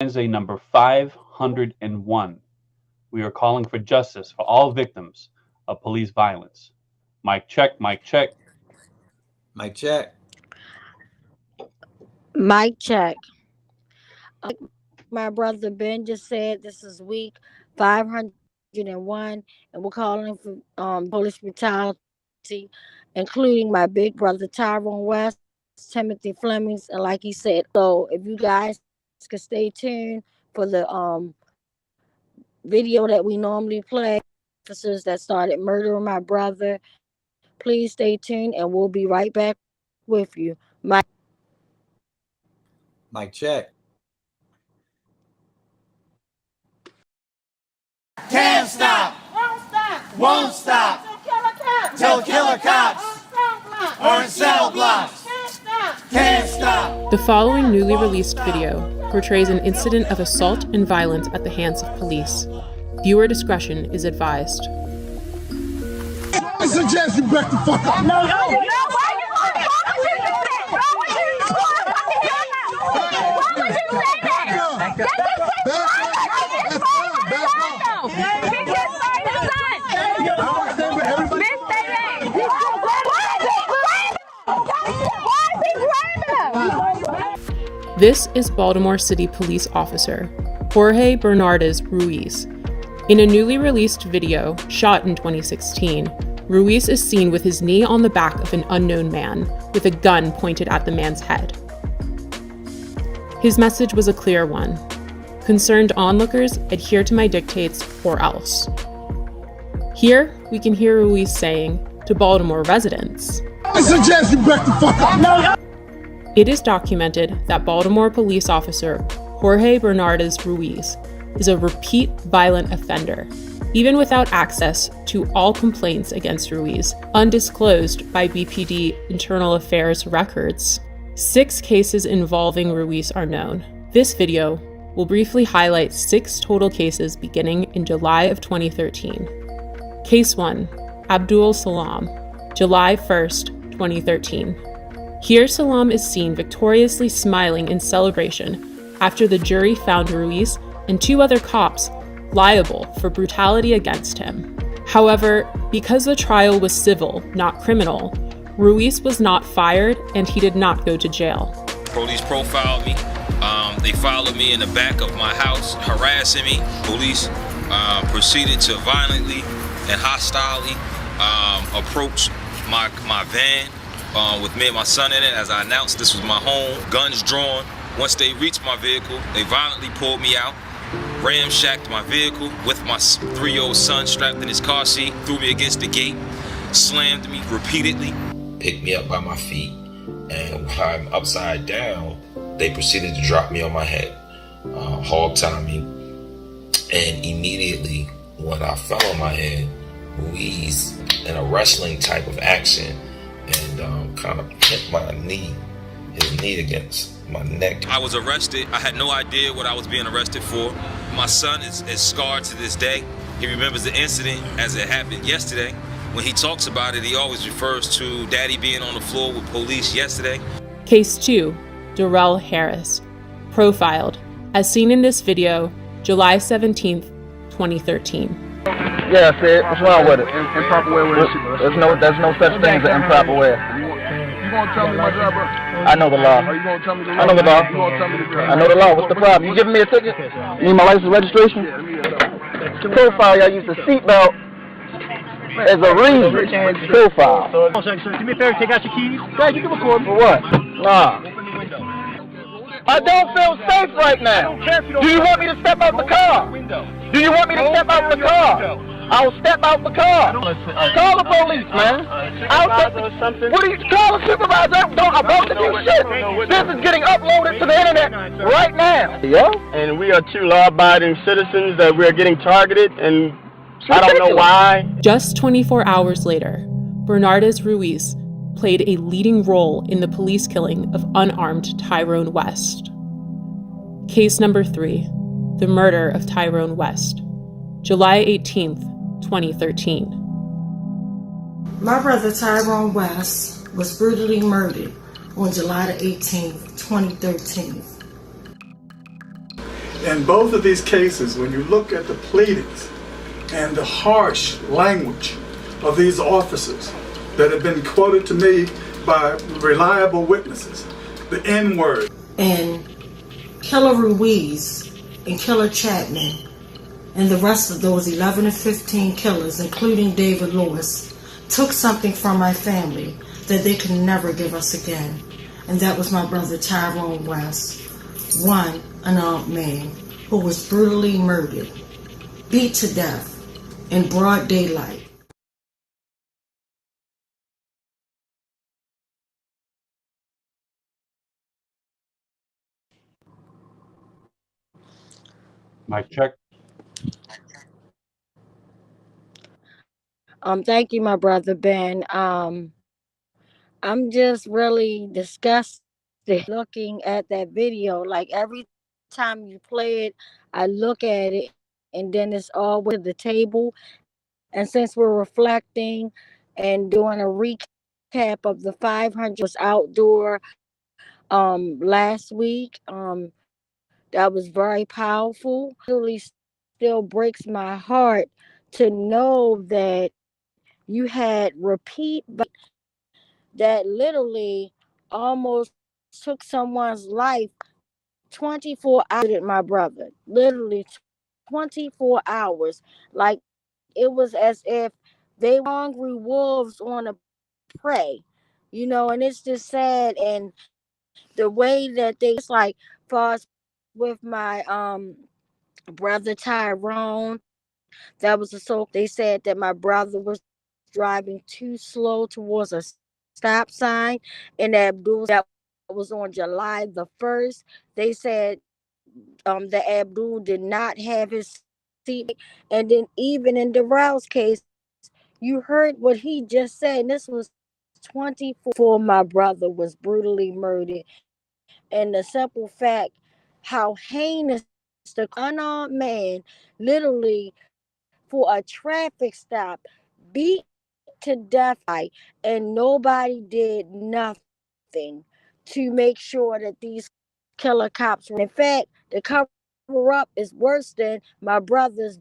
Wednesday number 501. We are calling for justice for all victims of police violence. Mic check, mic check. Mic check. Mic check. My brother Ben just said, this is week 501, and we're calling for police brutality, including my big brother Tyrone West, Timothy Flemings, and like he said, so if you guys could stay tuned for the video that we normally play, officers that started murdering my brother, please stay tuned, and we'll be right back with you. Mic check. Can't stop. Won't stop. Till killer cops are in cell blocks. Can't stop. The following newly released video portrays an incident of assault and violence at the hands of police. Viewer discretion is advised. I suggest you back the fuck up. No, why you This is Baltimore City Police Officer Jorge Bernardez Ruiz. In a newly released video shot in 2016, Ruiz is seen with his knee on the back of an unknown man with a gun pointed at the man's head. His message was a clear one. Concerned onlookers, adhere to my dictates or else. Here, we can hear Ruiz saying to Baltimore residents, I suggest you back the fuck up. It is documented that Baltimore police officer Jorge Bernardez Ruiz is a repeat violent offender, even without access to all complaints against Ruiz, undisclosed by BPD Internal Affairs records. 6 cases involving Ruiz are known. This video will briefly highlight 6 total cases beginning in July of 2013. Case 1, Abdul Salam, July 1st, 2013. Here Salam is seen victoriously smiling in celebration after the jury found Ruiz and 2 other cops liable for brutality against him. However, because the trial was civil, not criminal, Ruiz was not fired and he did not go to jail. Police profiled me. They followed me in the back of my house, harassing me. Police proceeded to violently and hostilely approach my van with me and my son in it. As I announced, this was my home, guns drawn. Once they reached my vehicle, they violently pulled me out, ramshacked my vehicle with my 3-year-old son strapped in his car seat, threw me against the gate, slammed me repeatedly. Picked me up by my feet, and while I'm upside down, they proceeded to drop me on my head, hog-tie me, and immediately when I fell on my head, Ruiz, in a wrestling type of action, and kind of hit his knee against my neck. I was arrested. I had no idea what I was being arrested for. My son is scarred to this day. He remembers the incident as it happened yesterday. When he talks about it, he always refers to Daddy being on the floor with police yesterday. Case 2, Darrell Harris, profiled, as seen in this video, July 17th, 2013. Yeah, I said, what's wrong with it? Improper way with it. There's no such thing as an improper way. You gonna tell me my job, bro? I know the law. Are you gonna tell me the law? I know the law. You gonna tell me the law? I know the law. What's the problem? You giving me a ticket? You need my license registration? Yeah, let me get it up. To profile, y'all use the seatbelt as a reason. Profile. Sir, do me a favor, take out your keys. Yeah, you can record for what? Nah. I don't feel safe right now. Do you want me to step out the car? Do you want me to step out the car? I'll step out the car. Call the police, man. What do you call a supervisor? I won't do shit. This is getting uploaded to the internet right now. Yeah? And we are 2 law-abiding citizens that we're getting targeted, and I don't know why. Just 24 hours later, Bernardez Ruiz played a leading role in the police killing of unarmed Tyrone West. Case number 3, the murder of Tyrone West, July 18th, 2013. My brother Tyrone West was brutally murdered on July the 18th, 2013. In both of these cases, when you look at the pleadings and the harsh language of these officers that have been quoted to me by reliable witnesses, the N-word. And Killer Ruiz and Killer Chapman and the rest of those 11 or 15 killers, including David Lewis, took something from my family that they could never give us again. And that was my brother Tyrone West, one unarmed man who was brutally murdered, beat to death in broad daylight. Mic check. Thank you, my brother Ben. I'm just really disgusted looking at that video. Like every time you play it, I look at it and then it's all with the table. And since we're reflecting and doing a recap of the 500 was outdoor last week, that was very powerful. It really still breaks my heart to know that you had repeat that literally almost took someone's life 24 hours. My brother, literally 24 hours. Like it was as if they were hungry wolves on a prey, and it's just sad. And the way that they, it's like for us with my brother Tyrone, that was they said that my brother was driving too slow towards a stop sign, and that was on July the 1st. They said that Abdul did not have his seat. And then even in Darrell's case, you heard what he just said. And this was 24. My brother was brutally murdered. And the simple fact how heinous the unarmed man literally for a traffic stop beat to death, and nobody did nothing to make sure that these killer cops were. In fact, the cover up is worse than my brother's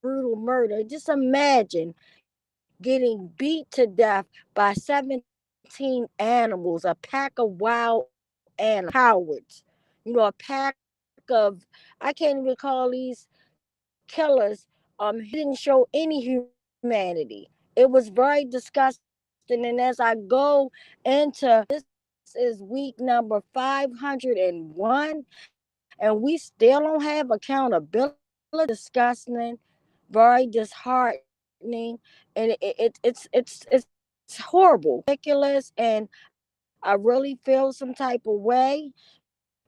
brutal murder. Just imagine getting beat to death by 17 animals, a pack of wild animals, cowards. A pack of, I can't even call these killers. He didn't show any humanity. It was very disgusting. And as I go into this is week number 501, and we still don't have accountability. Disgusting, very disheartening, and it's horrible, ridiculous, and I really feel some type of way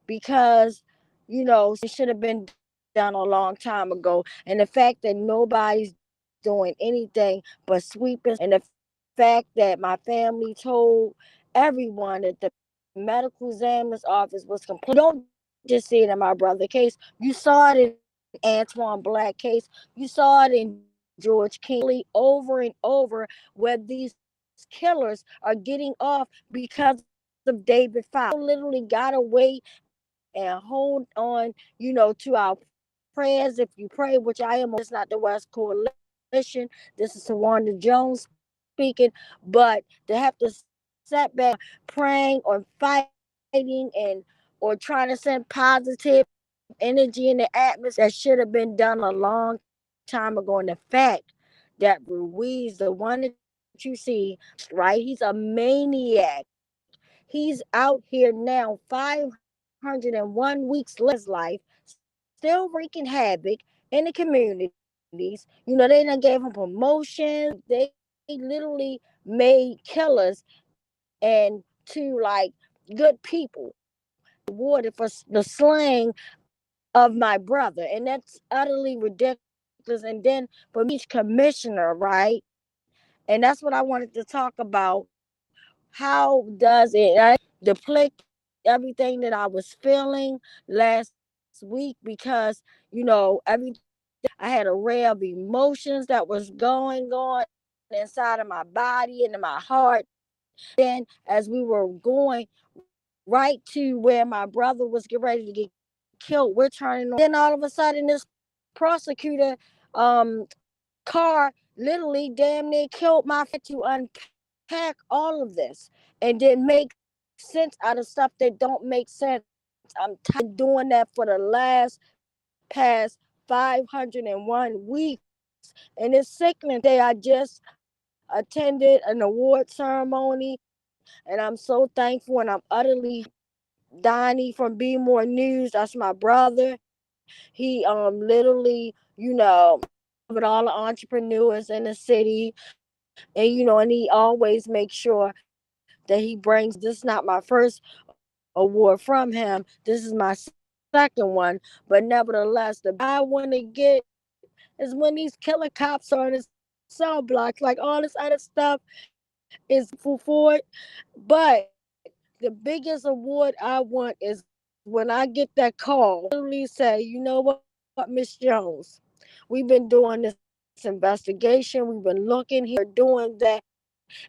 because it should have been done a long time ago. And the fact that nobody's doing anything but sweeping, and the fact that my family told everyone that the medical examiner's office was complete. You don't just see it in my brother's case. You saw it in Antoine Black case. You saw it in George King, over and over, where these killers are getting off because of David Fowler. Literally got away and hold on, to our prayers. If you pray, which I am, it's not the West Coalition. This is Tawanda Jones speaking, but to have to sit back praying or fighting or trying to send positive energy in the atmosphere, that should have been done a long time ago. And the fact that Ruiz, the one that you see, right, he's a maniac. He's out here now, 501 weeks his life, still wreaking havoc in the communities. They done gave him promotion. They literally made killers and to like good people rewarded for the slaying of my brother, and that's utterly ridiculous. And then for each commissioner, right? And that's what I wanted to talk about. How does it deplete everything that I was feeling last week? Because I had a array of emotions that was going on inside of my body and in my heart. Then as we were going right to where my brother was getting ready to get killed. We're turning on. Then all of a sudden, this prosecutor car literally damn near killed my to unpack all of this and then make sense out of stuff that don't make sense. I'm tired of doing that for the past 501 weeks. And it's sickening. I just attended an award ceremony, and I'm so thankful, and I'm utterly Donnie from Be More News. That's my brother. He literally, with all the entrepreneurs in the city, and and he always makes sure that he brings. This is not my first award from him. This is my second one, but nevertheless, the I want to get is when these killer cops are on his cell blocks, like all this other stuff is for it. But the biggest award I want is when I get that call, literally say, you know what, Miss Jones, we've been doing this investigation, we've been looking here, doing that,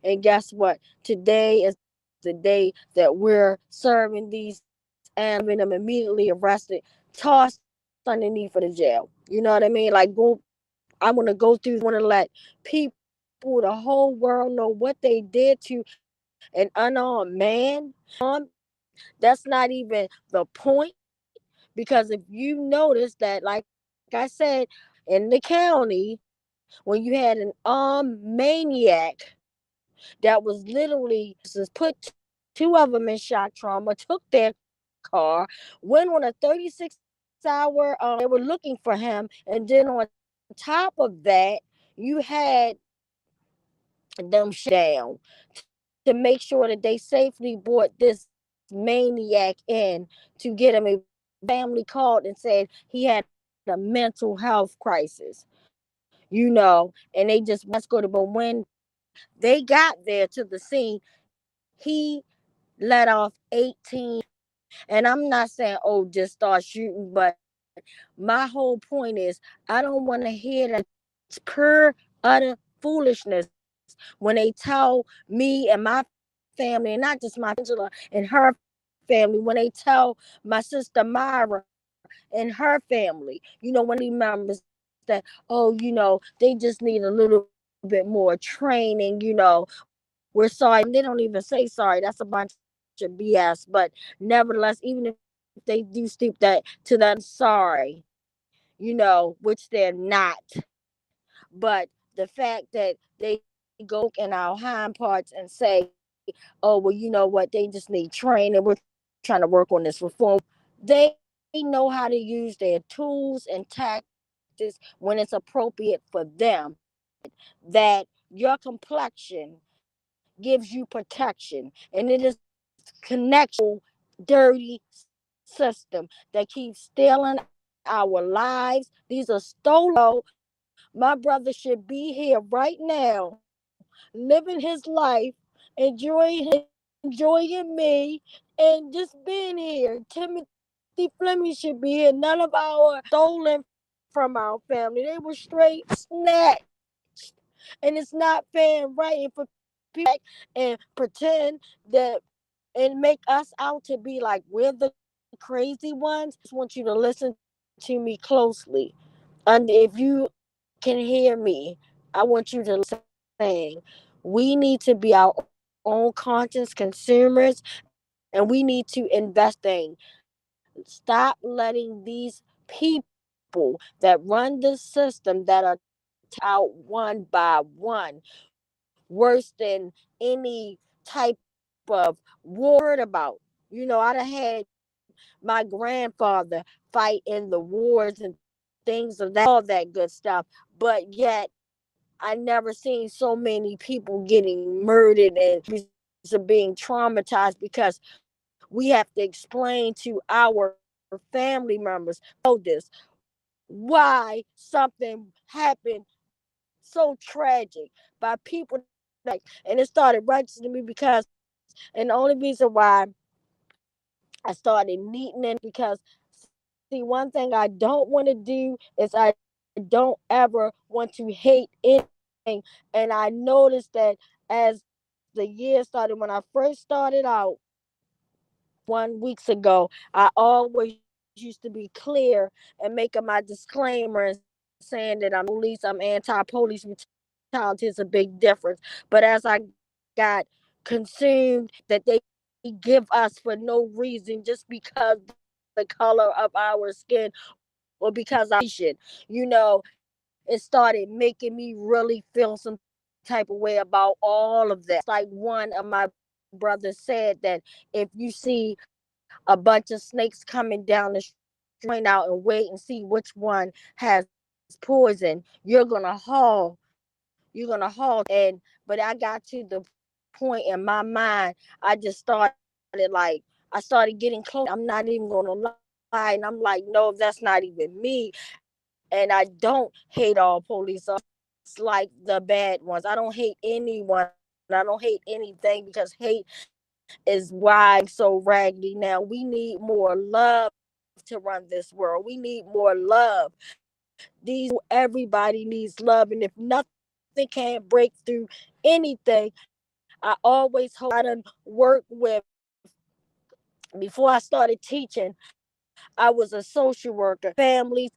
and guess what? Today is the day that we're serving these and having them immediately arrested, tossed underneath of the jail. You know what I mean? Like, I want to go through, want to let people, the whole world know what they did to an unarmed man. That's not even the point, because if you notice that, like I said, in the county, when you had an armed maniac that was literally just put two of them in shock trauma, took their car, went on a 36-hour, they were looking for him, and then on top of that, you had them down to make sure that they safely brought this maniac in to get him. A family called and said he had a mental health crisis, and they just let's go to. But when they got there to the scene, he let off 18. And I'm not saying, oh, just start shooting, but my whole point is I don't want to hear that pure utter foolishness when they tell me and my family, and not just my Angela and her family, when they tell my sister Myra and her family, when he remembers that, oh, they just need a little bit more training, we're sorry. They don't even say sorry. That's a bunch of BS. But nevertheless, even if they do stoop that to that sorry, which they're not. But the fact that they go in our hind parts and say, oh, well, you know what, they just need training. We're trying to work on this reform. They know how to use their tools and tactics when it's appropriate for them. That your complexion gives you protection, and it is connection dirty system that keeps stealing our lives. These are stolen. My brother should be here right now, living his life, enjoying me, and just being here. Timothy Fleming should be here. None of our stolen from our family. They were straight snatched. And it's not fair and right for people and pretend that and make us out to be like we're the crazy ones. I just want you to listen to me closely. And if you can hear me, I want you to listen. Saying we need to be our own conscious consumers, and we need to invest in. Stop letting these people that run the system that are out one by one, worse than any type of word about. I'd have had my grandfather fight in the wars and things of that, all that good stuff. But yet, I never seen so many people getting murdered and being traumatized because we have to explain to our family members this why something happened so tragic by people and it started registering me because, and the only reason why I started neating it because see, one thing I don't want to do is I don't ever want to hate anything. And I noticed that as the year started, when I first started out 1 week ago, I always used to be clear and making my disclaimer and saying that I'm police, I'm anti-police brutality is a big difference. But as I got consumed that they give us for no reason just because the color of our skin or because I you know, it started making me really feel some type of way about all of that. Like one of my brothers said that if you see a bunch of snakes coming down the street out and wait and see which one has poison, you're gonna haul. You're gonna haul. And but I got to the point in my mind, I just started like I started getting close. I'm not even gonna lie. And I'm like, no, that's not even me. And I don't hate all police officers like the bad ones. I don't hate anyone. I don't hate anything because hate is why so raggedy now. We need more love to run this world. We need more love. Everybody needs love, and if nothing can't break through anything, I always hope I done work with. Before I started teaching, I was a social worker, families,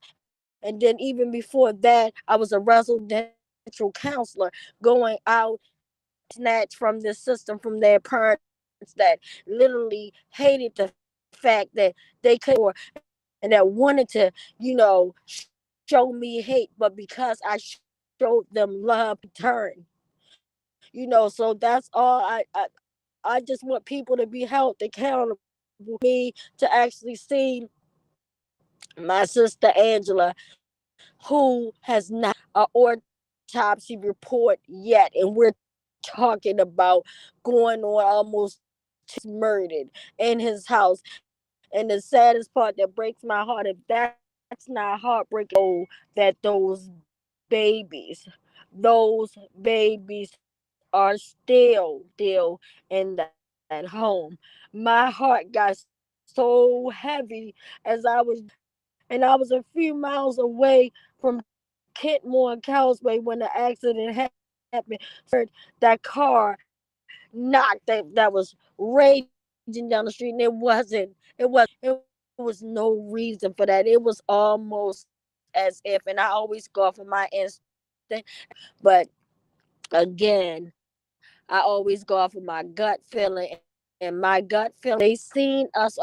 and then even before that, I was a residential counselor, going out snatch from this system from their parents that literally hated the fact that they could and that wanted to, show me hate, but because I showed them love, turn. So that's all I just want people to be held accountable. Me to actually see my sister Angela, who has not an autopsy report yet, and we're talking about going on almost murdered in his house. And the saddest part that breaks my heart, if that's not heartbreaking, that those babies are still in that home. My heart got so heavy as I was a few miles away from Kentmore and Cowsway when the accident happened. That car knocked that was raging down the street, and it was no reason for that. It was almost as if, and I always go off of my instinct, but again, I always go off of my gut feeling, and my gut feeling, they seen us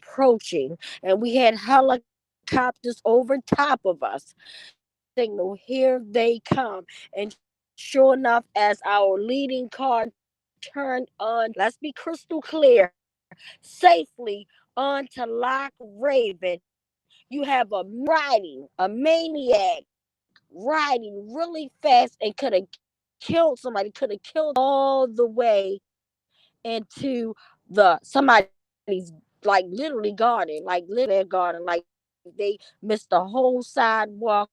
approaching, and we had helicopters over top of us. Signal, here they come. And sure enough, as our leading car turned on, let's be crystal clear, safely onto Lock Raven, you have a maniac riding really fast and could have killed somebody, could have killed all the way into somebody's like literally garden, like they missed the whole sidewalk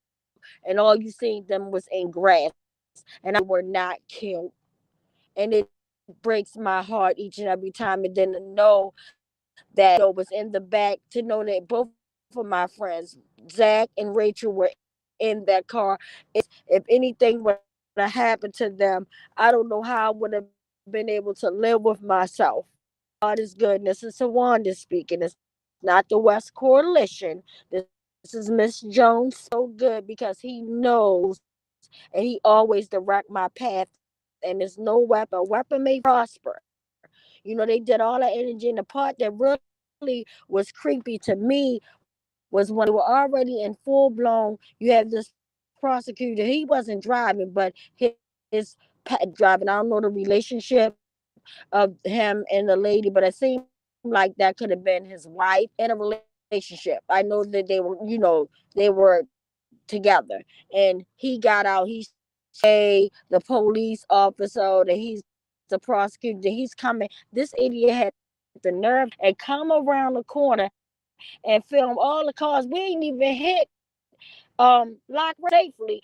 and all you seen them was in grass, and I were not killed. And it breaks my heart each and every time. And then to know that was in the back, to know that both of my friends, Zach and Rachel, were in that car. If anything would have happened to them, I don't know how I would have been able to live with myself. God is good. This is Tawanda speaking. It's not the West Coalition. This is Miss Jones. So good because he knows and he always direct my path. And there's no weapon. A weapon may prosper. They did all that energy. And the part that really was creepy to me was when they were already in full blown. You have this prosecutor. He wasn't driving, but his driving. I don't know the relationship of him and the lady, but it seemed like that could have been his wife in a relationship. I know that they were together, and he got out. He say the police officer that he's the prosecutor. He's coming. This idiot had the nerve and come around the corner and film all the cars. We ain't even hit Lock safely,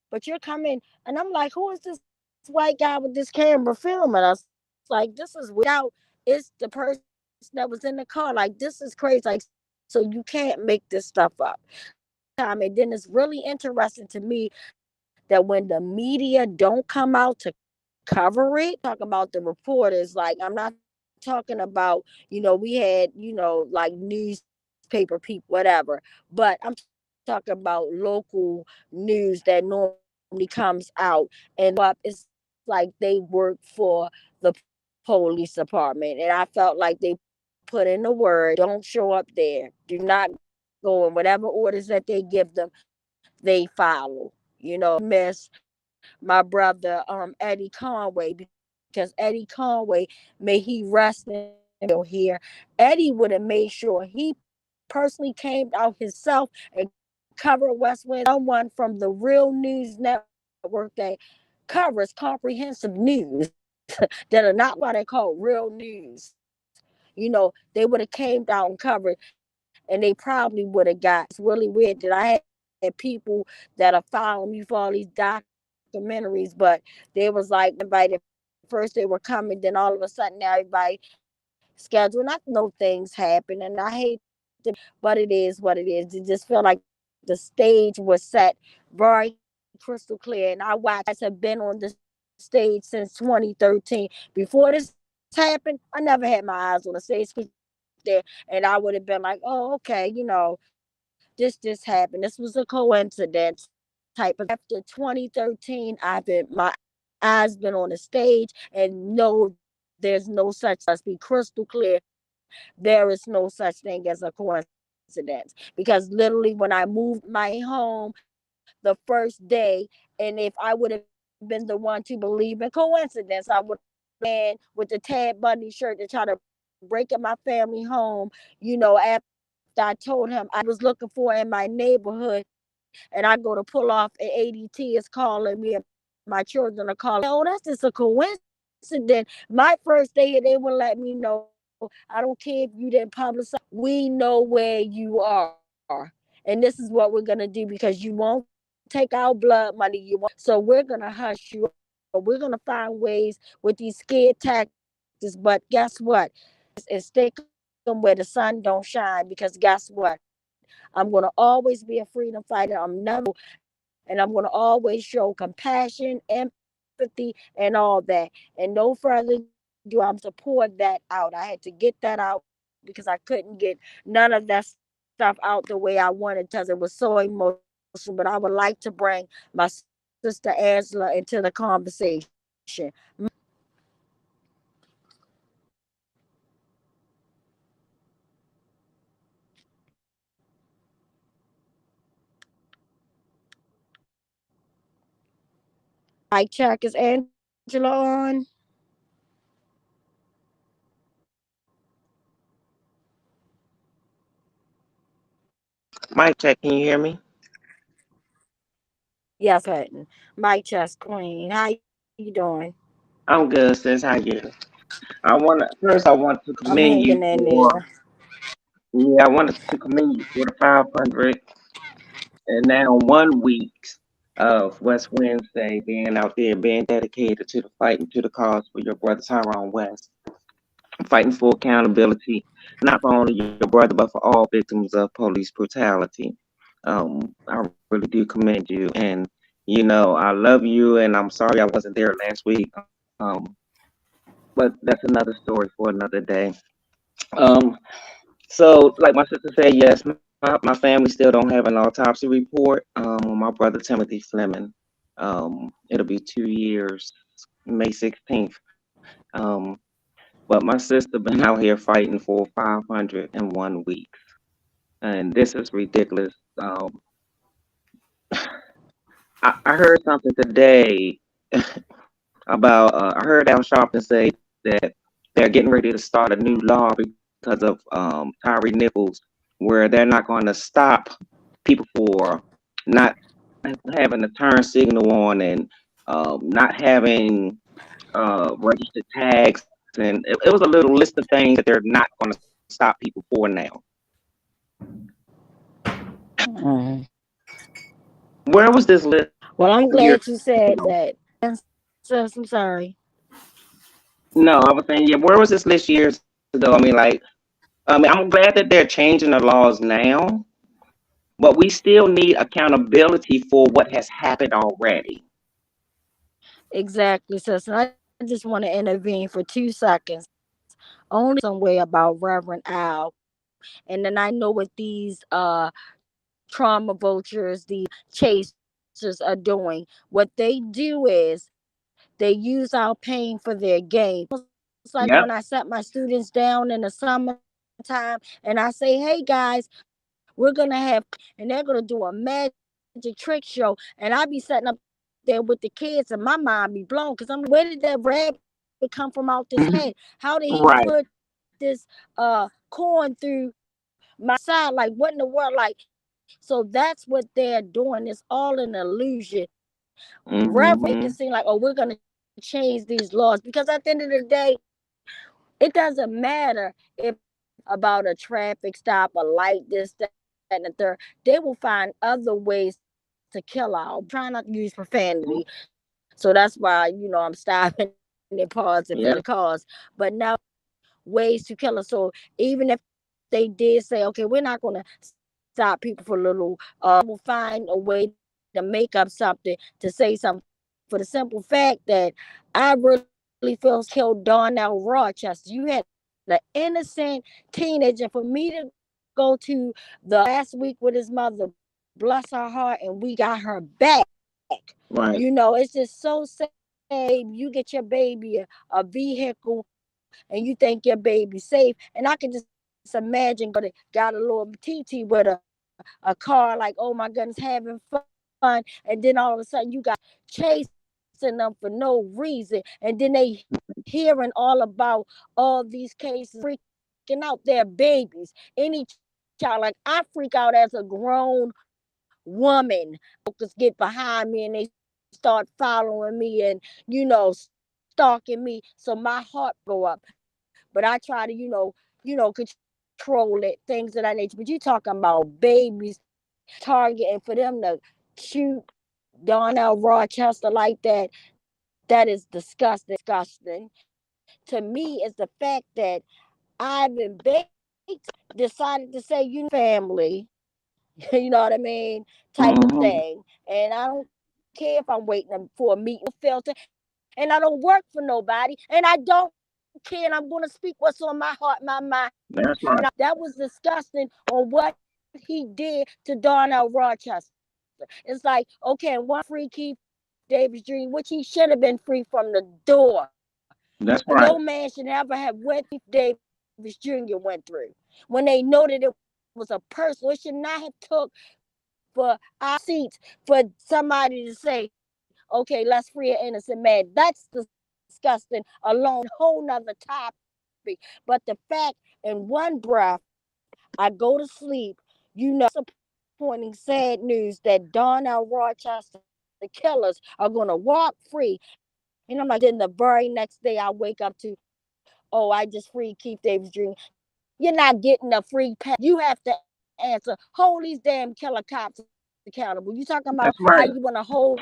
but you're coming, and I'm like, who is this white guy with this camera filming us? Like, this is without, it's the person that was in the car. Like, this is crazy. Like, so you can't make this stuff up. And then it's really interesting to me that when the media don't come out to cover it, talk about the reporters. Like, I'm not talking about, we had, like news newspaper people, whatever. But I'm talking about local news that normally comes out, and it's like they work for the police department. And I felt like they put in the word, don't show up there. Do not go in whatever orders that they give them, they follow. Miss my brother Eddie Conway, because Eddie Conway, may he rest in here. Eddie would have made sure he personally came out himself and covered West Wind. Someone from the Real News Network that covers comprehensive news that are not what they call real news. They would have came down and covered, and they probably would have got. It's really weird that I had people that are following me for all these documentaries, but they was like invited. First they were coming, then all of a sudden now everybody scheduled. And I know things happen, and I hate it, but it is what it is. It just felt like the stage was set very crystal clear, and I have been on the stage since 2013. Before this happened, I never had my eyes on the stage there, and I would have been like, oh, okay, this happened. This was a coincidence type of. After 2013, my eyes been on the stage, and no, there's no such. Let's be crystal clear. There is no such thing as a coincidence, because literally when I moved my home the first day, and if I would have been the one to believe in coincidence, I would have been with the Ted Bundy shirt to try to break in my family home, after I told him I was looking for in my neighborhood, and I go to pull off, and ADT is calling me, and my children are calling. Oh, that's just a coincidence. My first day, they would let me know, I don't care if you didn't publicize. We know where you are, and this is what we're gonna do, because you won't take our blood money. So we're gonna hush you. We're gonna find ways with these scared tactics. But guess what? It's stick them where the sun don't shine, because guess what? I'm gonna always be a freedom fighter. And I'm gonna always show compassion, empathy, and all that. And no further ado, I'm to pour that out. I had to get that out, because I couldn't get none of that stuff out the way I wanted, because it was so emotional. But I would like to bring my sister Angela into the conversation. Mic check, is Angela on? Mic check, can you hear me? Yes, Hutton. Mic check, Queen. How you doing? I'm good, sis. How you? I want to I'm commend you hanging in for. there. Yeah, I wanted to commend you for the 500 and now 1 week of West Wednesday being out there, being dedicated to the fight and to the cause for your brother Tyrone West, fighting for accountability, not for only your brother but for all victims of police brutality. I really do commend you, and I love you, and I'm sorry I wasn't there last week. But that's another story for another day. So like my sister said, yes, my family still don't have an autopsy report on my brother Timothy Fleming. It'll be 2 years, May 16th. But my sister been out here fighting for 501 weeks, and this is ridiculous. I heard something today about I heard Al Sharpton say that they're getting ready to start a new law because of Tyree Nichols, where they're not going to stop people for not having a turn signal on and not having registered tags, and it was a little list of things that they're not going to stop people for now. Where was this list? Well, I'm glad you said that. So I'm sorry. No, I was saying, yeah, where was this list years ago? I'm glad that they're changing the laws now, but we still need accountability for what has happened already. Exactly, sister. I just want to intervene for 2 seconds. Only some way about Reverend Al. And then I know what these trauma vultures, the chasers are doing. What they do is they use our pain for their gain. It's like when I set my students down in the summertime and I say, hey guys, we're gonna have, and they're gonna do a magic trick show, and I be setting up there with the kids, and my mind be blown because I'm like, where did that rabbit come from out this head? How did he put this corn through my side? Like, what in the world? Like, so that's what they're doing. It's all an illusion. Reverend make it seem like, oh, we're gonna change these laws, because at the end of the day, it doesn't matter if about a traffic stop, a light, this, that, and the third. They will find other ways to kill out. I'm trying not to use profanity, so that's why I'm stopping their pause and for the cause. But now ways to kill us. So even if they did say, okay, we're not going to stop people for a little, we'll find a way to make up something to say something. For the simple fact that I really feel killed Darnell Rochester. You had the innocent teenager. For me to go to the last week with his mother, bless her heart, and we got her back. Right. It's just so sad. You get your baby a vehicle and you think your baby's safe. And I can just imagine, but it got a little TT with a car, like, oh my goodness, having fun. And then all of a sudden you got chasing them for no reason. And then they hearing all about all these cases, freaking out their babies. Any child, like I freak out as a grown woman. Focus get behind me and they start following me and stalking me, so my heart go up. But I try to control it, things of that nature. But you talking about babies, Target, and for them to shoot Darnell Rochester like that, that is disgusting. To me, it's the fact that Ivan Bates decided to say family, you know what I mean, type of thing. And I don't care if I'm waiting for a meeting filter, and I don't work for nobody, and I don't care, and I'm going to speak what's on my heart, my mind. That's right. That was disgusting on what he did to Darnell Rochester. It's like, okay, one free Keith Davis Jr., which he should have been free from the door. That's right. No man should ever have what Keith Davis Jr. went through. When they noted it was a person, it should not have took for our seats for somebody to say, okay, let's free an innocent man. That's disgusting alone, whole nother topic. But the fact, in one breath, I go to sleep, disappointing, sad news that Darnell Rochester, the killers, are going to walk free. And I'm like, then the very next day I wake up to, oh, I just freed Keith Davis Jr. You're not getting a free pass. You have to answer, hold these damn killer cops accountable. You talking about how you want to hold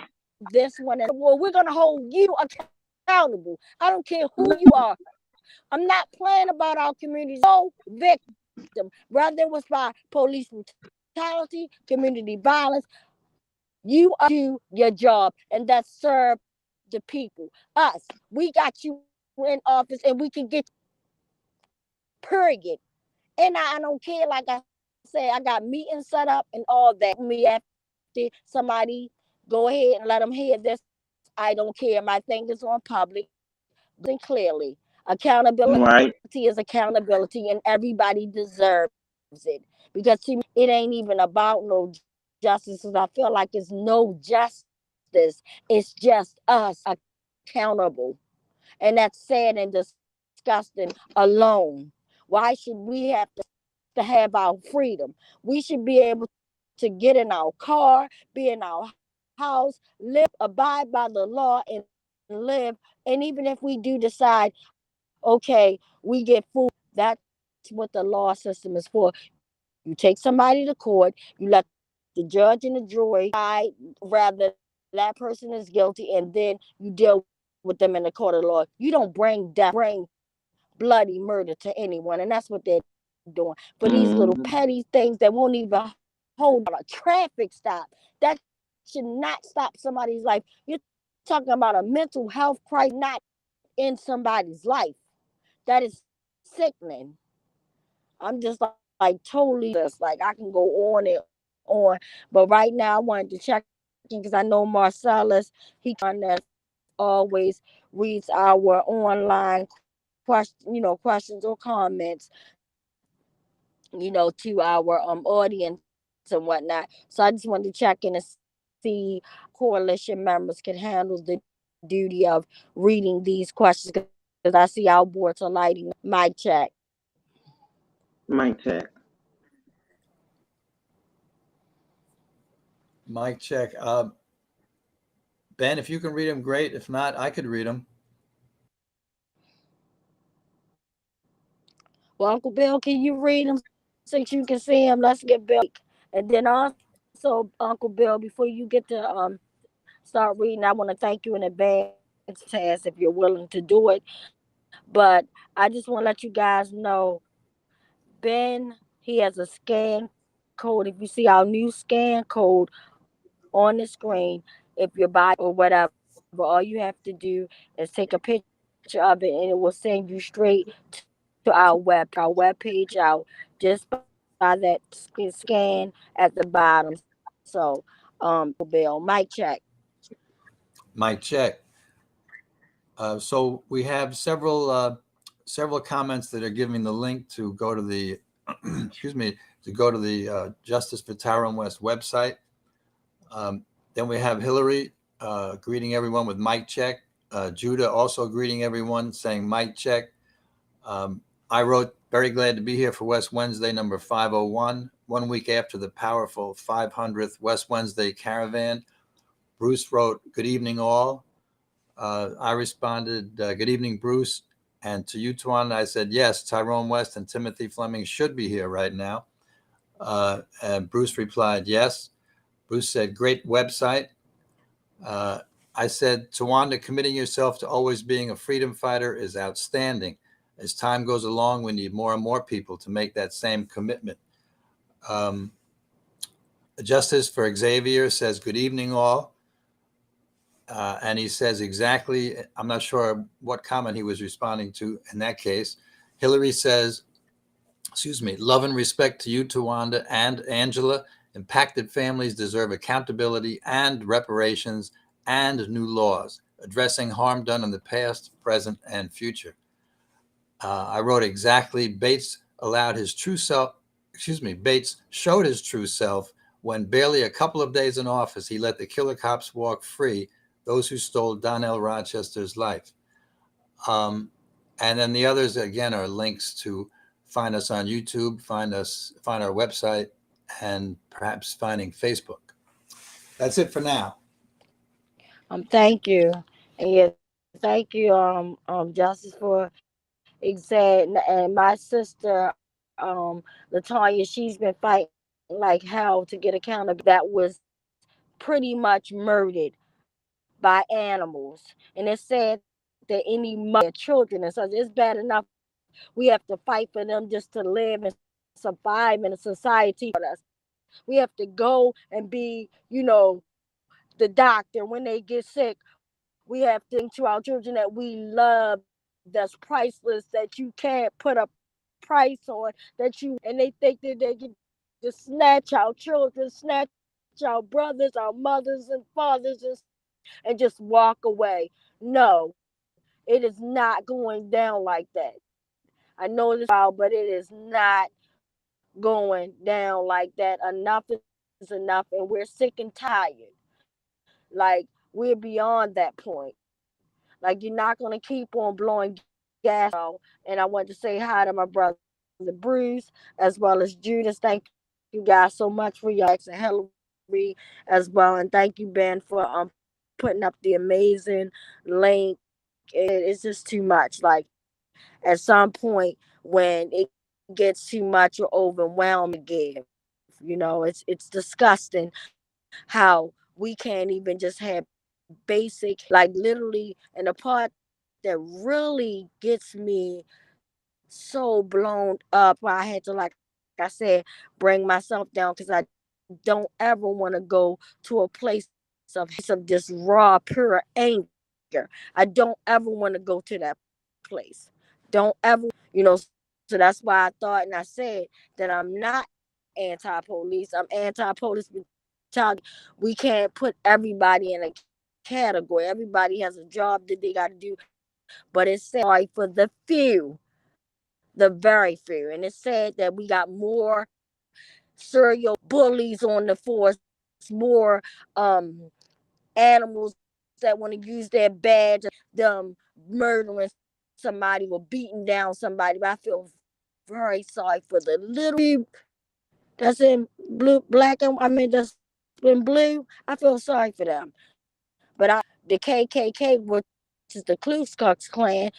this one? Well, we're going to hold you accountable. I don't care who you are. I'm not playing about our community. No victim, whether it was by police brutality, community violence, you do your job, and that's serve the people. Us, we got you in office, and we can get period. And I don't care, like I say, I got meetings set up and all that. Me after somebody go ahead and let them hear this, I don't care. My thing is on public. And clearly, accountability is accountability, and everybody deserves it. Because to me, it ain't even about no justice. I feel like it's no justice. It's just us accountable. And that's sad and disgusting alone. Why should we have to have our freedom? We should be able to get in our car, be in our house, live, abide by the law, and live. And even if we do decide, okay, we get food, that's what the law system is for. You take somebody to court, you let the judge and the jury decide rather that person is guilty, and then you deal with them in the court of law. You don't bring bloody murder to anyone, and that's what they're doing. For these little petty things that won't even hold a traffic stop, that should not stop somebody's life. You're talking about a mental health crisis, not in somebody's life. That is sickening. I'm just like totally just like I can go on and on. But right now I wanted to check in because I know Marcellus, he kind of always reads our online questions or comments, to our audience and whatnot. So I just wanted to check in and see coalition members can handle the duty of reading these questions because I see our boards are lighting. Mic check. Mic check. Mic check. Ben, if you can read them, great. If not, I could read them. Well, Uncle Bill, can you read them since you can see them? Let's get Bill. And then also, Uncle Bill, before you get to start reading, I want to thank you in advance, Taz, if you're willing to do it. But I just want to let you guys know, Ben, he has a scan code. If you see our new scan code on the screen, if you're by or whatever, all you have to do is take a picture of it and it will send you straight to our web page out just by that scan at the bottom. So, Bill, mic check. Mic check. So we have several comments that are giving the link to go to the Justice for Tyrone West website. Then we have Hillary greeting everyone with mic check. Judah also greeting everyone, saying mic check. I wrote, very glad to be here for West Wednesday number 501, 1 week after the powerful 500th West Wednesday caravan. Bruce wrote, good evening all. I responded, good evening, Bruce. And to you, Tawana, I said, yes, Tyrone West and Timothy Fleming should be here right now. And Bruce replied, yes. Bruce said, great website. I said, Tawanda, committing yourself to always being a freedom fighter is outstanding. As time goes along, we need more and more people to make that same commitment. Justice for Xavier says, good evening, all. And he says exactly, I'm not sure what comment he was responding to in that case. Hillary says, love and respect to you, Tawanda and Angela. Impacted families deserve accountability and reparations and new laws addressing harm done in the past, present, and future. I wrote exactly, Bates showed his true self when barely a couple of days in office, he let the killer cops walk free, those who stole Donnell Rochester's life. And then the others, again, are links to find us on YouTube, find our website, and perhaps finding Facebook. That's it for now. Thank you. And yes, thank you, Justice for Exact. And my sister, Latanya, she's been fighting like hell to get accountability. That was pretty much murdered by animals. And it said that any mother, children, and so it's bad enough we have to fight for them just to live and survive in a society. We have to go and be, the doctor when they get sick. We have to think to our children that we love, that's priceless, that you can't put a price on, and they think that they can just snatch our children, snatch our brothers, our mothers and fathers, and just walk away. No, it is not going down like that. I know this, but it is not going down like that. Enough is enough, and we're sick and tired. Like, we're beyond that point. Like, you're not going to keep on blowing gas. And I want to say hi to my brother Bruce, as well as Judas. Thank you guys so much for your and Hillary as well. And thank you, Ben, for putting up the amazing link. It's just too much. Like, at some point when it gets too much or overwhelming, it's disgusting how we can't even just have basic, like, literally. And the part that really gets me so blown up, I had to, like I said, bring myself down, because I don't ever want to go to a place of just raw, pure anger. I don't ever want to go to that place. Don't ever, So that's why I thought and I said that I'm not anti-police. I'm anti-police brutality. We can't put everybody in a category. Everybody has a job that they got to do, but it's sorry for the few, the very few. And it's sad that we got more serial bullies on the force, more animals that want to use their badge, them murdering somebody or beating down somebody. But I feel very sorry for the little that's in blue, black, and that's in blue. I feel sorry for them. But the KKK, which is the Ku Klux Klan,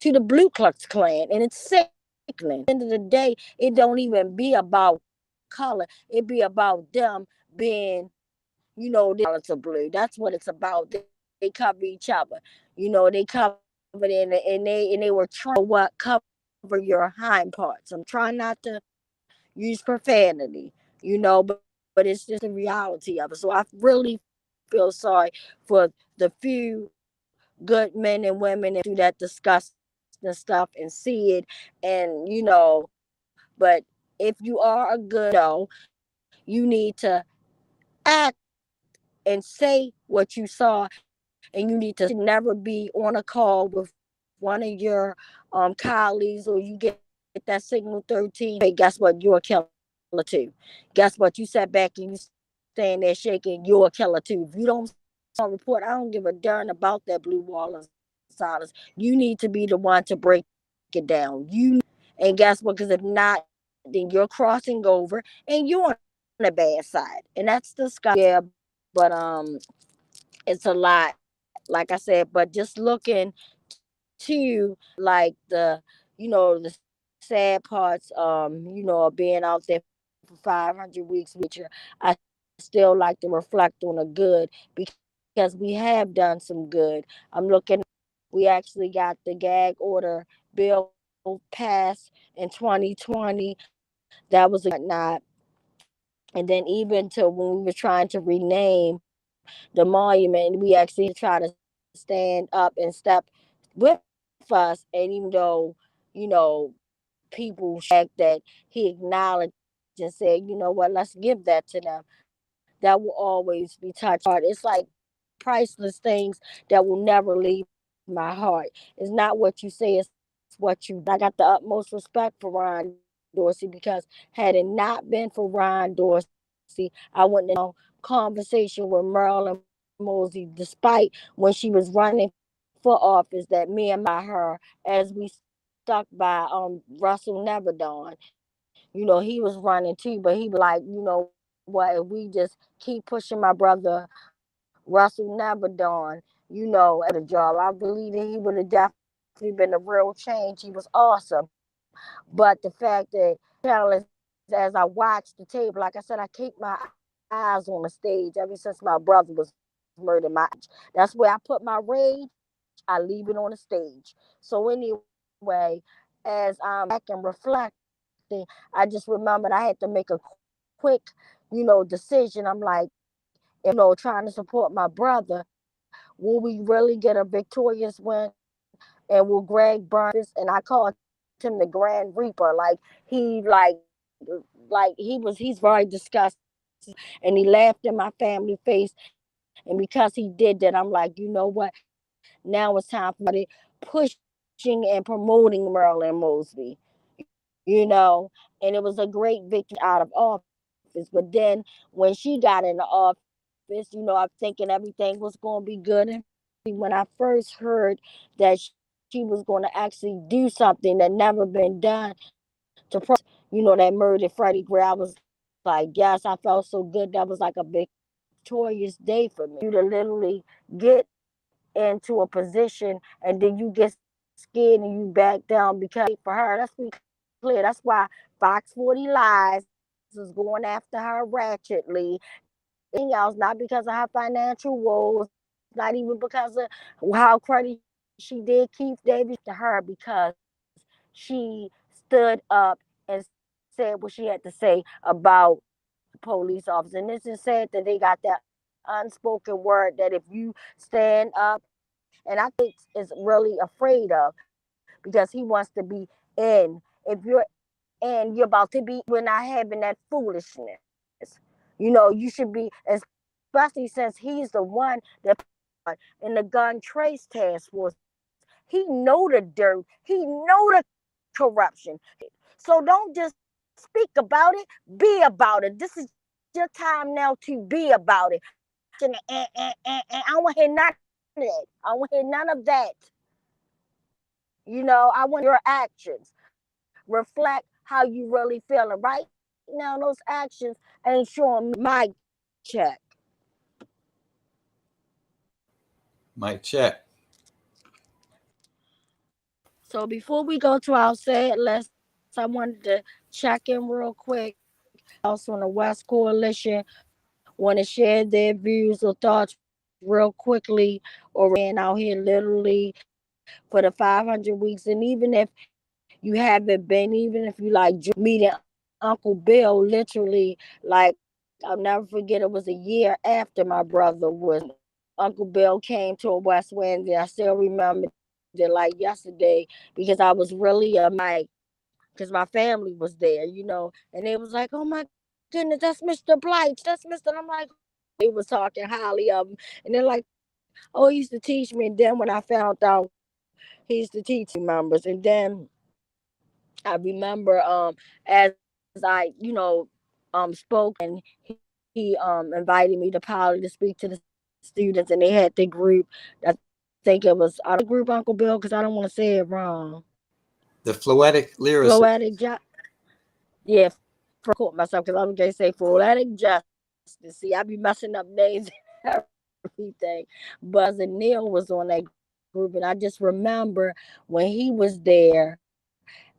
to the Blue Klux Klan, and it's sickening. At the end of the day, it don't even be about color. It be about them being, the colors of blue. That's what it's about. They cover each other. They cover it, and they were trying to cover your hind parts. I'm trying not to use profanity, but it's just the reality of it. So I really feel sorry for the few good men and women that do that disgusting stuff and see it, and but if you are a good, you need to act and say what you saw, and you need to never be on a call with one of your colleagues, or you get that signal 13. Hey, guess what? You're a killer too. Guess what? You sat back and you stand there shaking. You're a killer too. If you don't report, I don't give a darn about that blue wall of silence. You need to be the one to break it down. And guess what? Because if not, then you're crossing over and you're on the bad side, and that's disgusting. Yeah, but it's a lot, like I said. But just looking to like the sad parts, of being out there for 500 weeks, which I still like to reflect on the good, because we have done some good. I'm looking, we actually got the gag order bill passed in 2020. That was a not. And then even to when we were trying to rename the monument, we actually try to stand up and step with us. And even though, people that he acknowledged and said, you know what, let's give that to them. That will always be touched hard. It's like priceless things that will never leave my heart. It's not what you say, it's what you. I got the utmost respect for Ron Dorsey, because had it not been for Ron Dorsey, I wouldn't have conversation with Marilyn Mosby, despite when she was running for office, that me and her, as we stuck by Russell Neverdon. He was running too, but he was like, what, if we just keep pushing my brother Russell Neverdon, at a job, I believe that he would have definitely been a real change. He was awesome. But the fact that, as I watched the tape, like I said, I keep my eyes on the stage ever since my brother was murdered. That's where I put my rage. I leave it on the stage. So anyway, as I'm back and reflecting, I just remembered I had to make a quick, decision. I'm like, trying to support my brother. Will we really get a victorious win? And will Greg Burns, and I called him the Grand Reaper, he's very disgusted, and he laughed in my family face. And because he did that, I'm like, you know what? Now it's time for me pushing and promoting Marilyn Mosby, and it was a great victory out of office. But then when she got in the office, I'm thinking everything was going to be good. And when I first heard that she was going to actually do something that never been done to, that murder Freddie Gray, I was like, yes, I felt so good. That was like a victorious day for me. You to literally get into a position and then you get scared and you back down, because for her, let's be clear, that's why Fox 40 Lies is going after her ratchetly. And else, not because of her financial woes, not even because of how credit she did Keith Davis to her, because she stood up and said what she had to say about police officers. And this is said that they got that unspoken word that if you stand up, and I think is really afraid of, because he wants to be in if you're and you're about to be, we're not having that foolishness. You know, you should be, especially since he's the one that in the gun trace task force. He know the dirt. He know the corruption. So don't just speak about it. Be about it. This is your time now to be about it. And I don't want to hear none of that. I don't want to hear none of that. You know, I want your actions reflect how you really feeling. Right now, those actions ain't showing Mike check. Mike check. So before we go to our sad list, I wanted to check in real quick. Also on the West Coalition, want to share their views or thoughts real quickly, or ran out here literally for the 500 weeks. And even if you haven't been, even if you like meeting Uncle Bill, literally, like, I'll never forget, it was a year after my brother was, Uncle Bill came to a West Wednesday. I still remember it like yesterday, because I was really because my family was there, you know, and they was like, oh my goodness, that's Mr. Blight, that's Mr. And I'm like, they was talking highly of him, and they're like, oh, he used to teach me. And then when I found out he used to teach members, and then I remember as I, you know, spoke, and he invited me to Poly to speak to the students, and they had the group. I think it was the group Uncle Bill, because I don't want to say it wrong. The Floetic Lyricist. Yeah, I caught myself because I'm gonna say Floetic Justice. See, I be messing up names and everything. But Neil was on that group, and I just remember when he was there,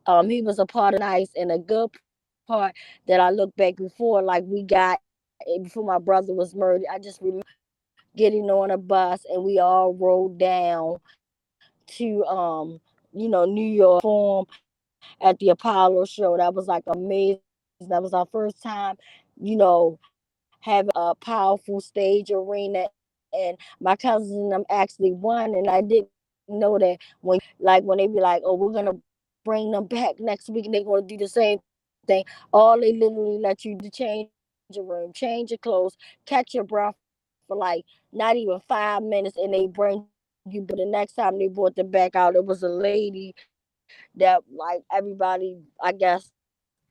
he was a part of Nice, and a good part that I look back before, like we got before my brother was murdered. I just remember getting on a bus and we all rode down to you know, New York Forum at the Apollo show. That was like amazing. That was our first time, you know, having a powerful stage arena, and my cousins and them actually won. And I didn't know that when they be like, oh, we're gonna bring them back next week and they're gonna do the same thing. All they literally let you to change your room, change your clothes, catch your breath for like not even 5 minutes, and they bring you. But the next time they brought them back out, it was a lady that like everybody, I guess,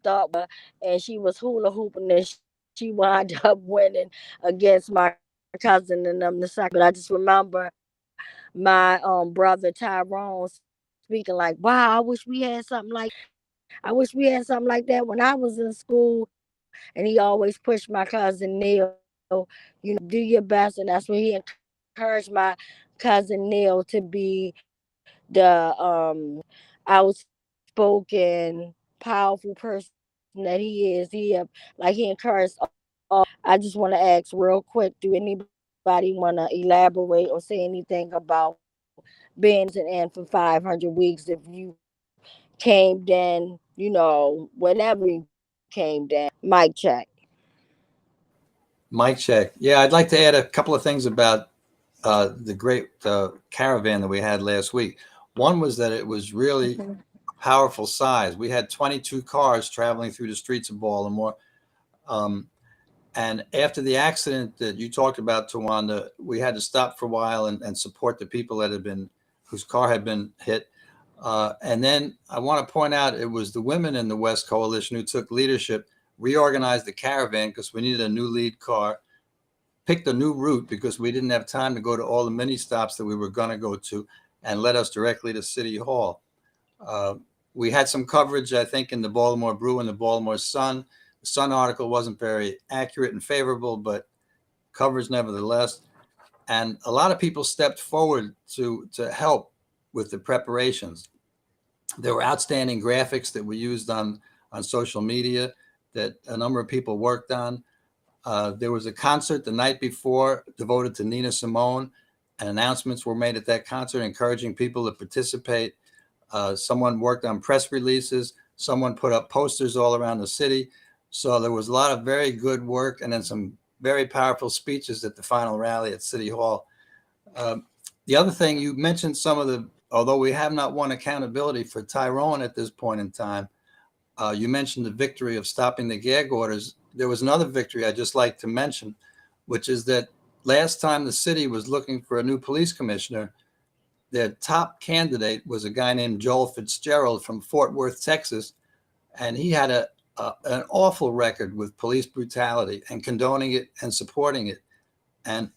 thought, and she was hula hooping, and she wound up winning against my cousin and them the second. But I just remember my brother Tyrone speaking like, wow, I wish we had something like that when I was in school. And he always pushed my cousin Neil, you know, do your best. And that's when he encouraged my cousin Neil to be the outspoken, powerful person that he is. He encouraged all. I just want to ask real quick, do anybody want to elaborate or say anything about being in for 500 weeks? If you came down, you know, whenever you came down. Mic check. Mic check. Yeah, I'd like to add a couple of things about the great caravan that we had last week. One was that it was really powerful size. We had 22 cars traveling through the streets of Baltimore. And after the accident that you talked about, Tawanda, we had to stop for a while and support the people that whose car had been hit. And then I want to point out, it was the women in the West Coalition who took leadership, reorganized the caravan because we needed a new lead car, picked a new route because we didn't have time to go to all the mini stops that we were going to go to, and led us directly to City Hall. We had some coverage, I think, in the Baltimore Brew and the Baltimore Sun. The Sun article wasn't very accurate and favorable, but coverage nevertheless. And a lot of people stepped forward to help with the preparations. There were outstanding graphics that we used on social media that a number of people worked on. There was a concert the night before devoted to Nina Simone, and announcements were made at that concert encouraging people to participate. Someone worked on press releases. Someone put up posters all around the city. So there was a lot of very good work, and then some very powerful speeches at the final rally at City Hall. The other thing, you mentioned although we have not won accountability for Tyrone at this point in time, You mentioned the victory of stopping the gag orders. There was another victory I'd just like to mention, which is that last time the city was looking for a new police commissioner, their top candidate was a guy named Joel Fitzgerald from Fort Worth, Texas. And he had an awful record with police brutality and condoning it and supporting it. And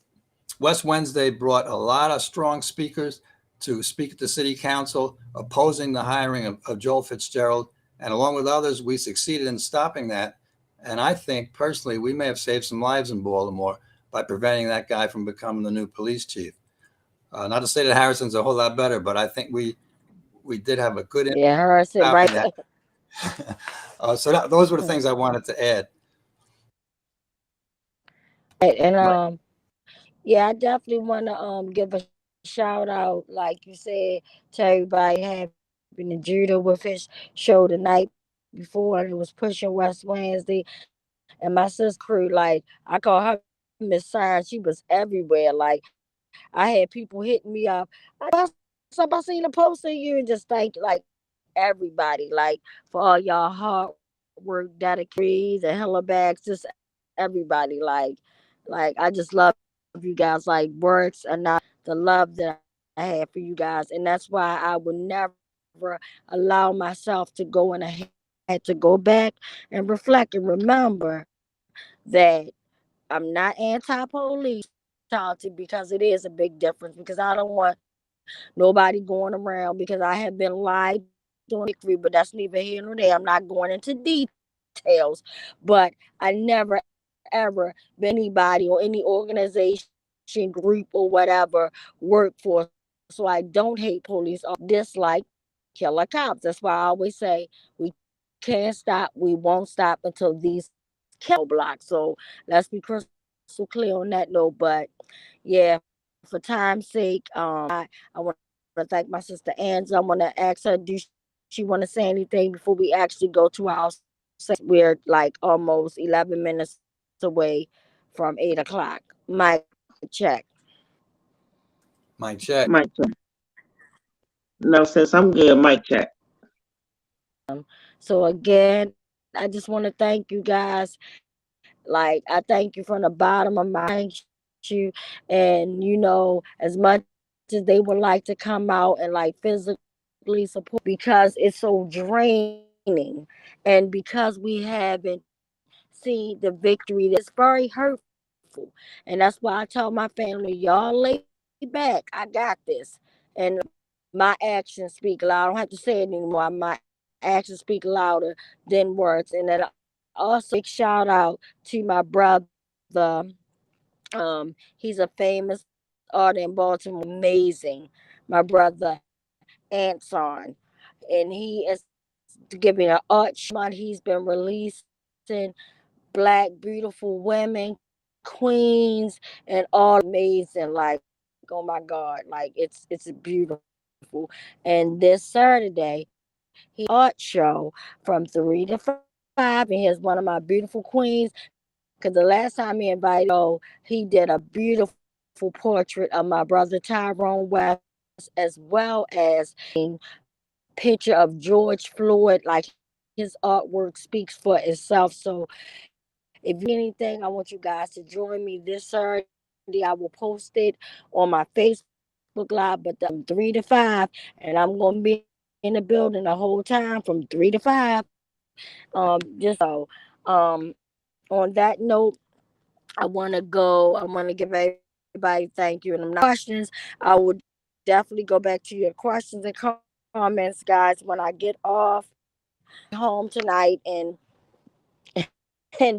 West Wednesday brought a lot of strong speakers to speak at the city council opposing the hiring of Joel Fitzgerald. And along with others, we succeeded in stopping that. And I think personally, we may have saved some lives in Baltimore by preventing that guy from becoming the new police chief. Not to say that Harrison's a whole lot better, but I think we did have a good Yeah, Harrison, right. So those were the things I wanted to add. And yeah, I definitely want to give a shout out, like you said, to everybody having Judah with his show the night before, and it was pushing West Wednesday. And my sister crew, like I call her Miss Science, she was everywhere. Like I had people hitting me up. I seen a post of you, and just thank like everybody, like for all y'all hard work, dedicated, and hella bags, just everybody. Like I just love you guys. Like words are not the love that I have for you guys, and that's why I would never allow myself to go and I had to go back and reflect and remember that I'm not anti-police, because it is a big difference, because I don't want nobody going around, because I have been lied on victory, but that's neither here nor there. I'm not going into details, but I never ever been anybody or any organization, group, or whatever work for. So I don't hate police or dislike killer cops. That's why I always say we can't stop, we won't stop until these kill blocks. So let's be crystal clear on that note. But yeah, for time's sake, I want to thank my sister Anza. I want to ask her, do she want to say anything before we actually go to our house? We're like almost 11 minutes away from 8 o'clock. Mic check. Mic check. Mic check. No, sis, I'm good. Mic check. So again, I just want to thank you guys. Like I thank you from the bottom of my thank you. And you know, as much as they would like to come out and like physically support, because it's so draining, and because we haven't seen the victory, that's very hurtful. And that's why I tell my family, y'all lay back, I got this. And my actions speak loud. I don't have to say it anymore. My actions speak louder than words. And then also big shout out to my brother. He's a famous artist in Baltimore, amazing. My brother Anson, and he is giving an art show. He's been releasing Black beautiful women, queens, and all amazing. Like, oh my God, like it's beautiful. And this Saturday, he art show from 3 to 5, and here's one of my beautiful queens. Because the last time he invited, he did a beautiful portrait of my brother Tyrone West, as well as a picture of George Floyd. Like his artwork speaks for itself. So if you need anything, I want you guys to join me this Saturday. I will post it on my Facebook Live, but from 3 to 5, and I'm going to be in the building the whole time from 3 to 5. Just so, on that note, I want to give everybody thank you. And I'm not questions. I would definitely go back to your questions and comments, guys, when I get off home tonight and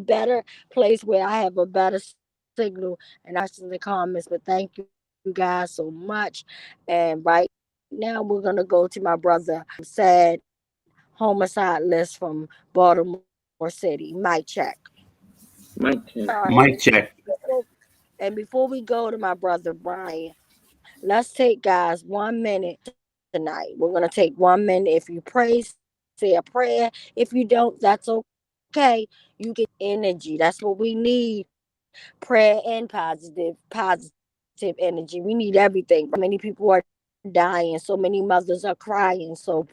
better place where I have a better signal and questions and comments. But thank you guys so much. And right now we're gonna go to my brother sad homicide list from Baltimore City. Mic check. Mic check. Mic check. And before we go to my brother Brian, let's take, guys, 1 minute tonight. We're gonna take 1 minute. If you pray, say a prayer. If you don't, that's okay. You get energy. That's what we need. Prayer and positive energy. We need everything. Many people are dying. So many mothers are crying. So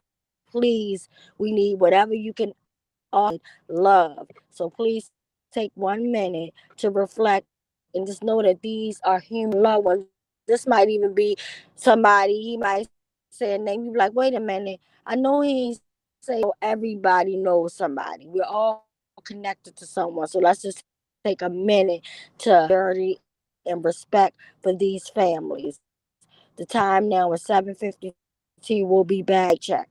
please, we need whatever you can all love. So please take 1 minute to reflect and just know that these are human loved ones. This might even be somebody, he might say a name, you be like, wait a minute, I know he ain't say everybody knows somebody. We're all connected to someone. So let's just take a minute to dirty and respect for these families. The time now is 7:52. We'll be back. Check.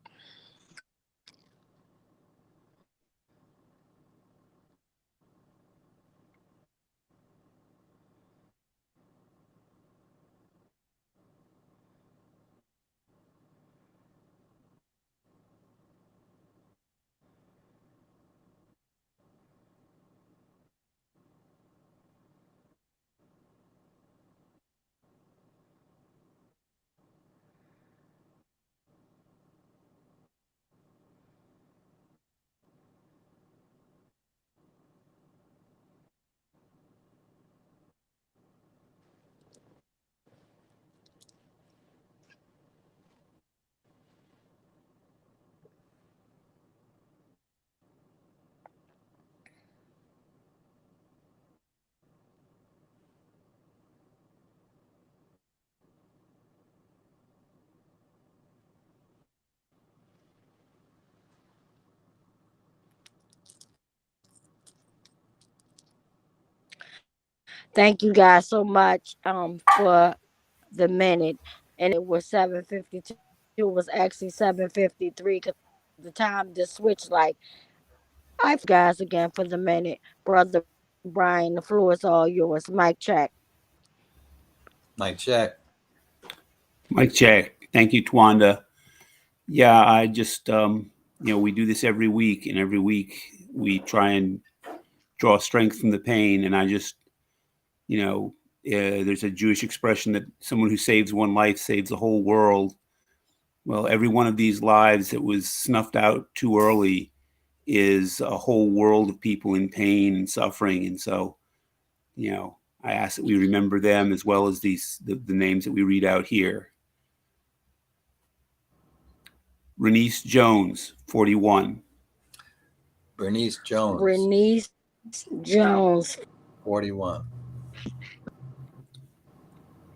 Thank you guys so much for the minute. And it was 7:52. It was actually 7:53 because the time just switched. Like, I guys again for the minute. Brother Brian, the floor is all yours. Mic check. Mic check. Mike check. Thank you, Twanda. Yeah, I just, we do this every week, and every week we try and draw strength from the pain. And I just, there's a Jewish expression that someone who saves one life saves the whole world. Well, every one of these lives that was snuffed out too early is a whole world of people in pain and suffering. And so, I ask that we remember them as well as the names that we read out here. Renice Jones, 41. Bernice Jones. Renice Jones, 41.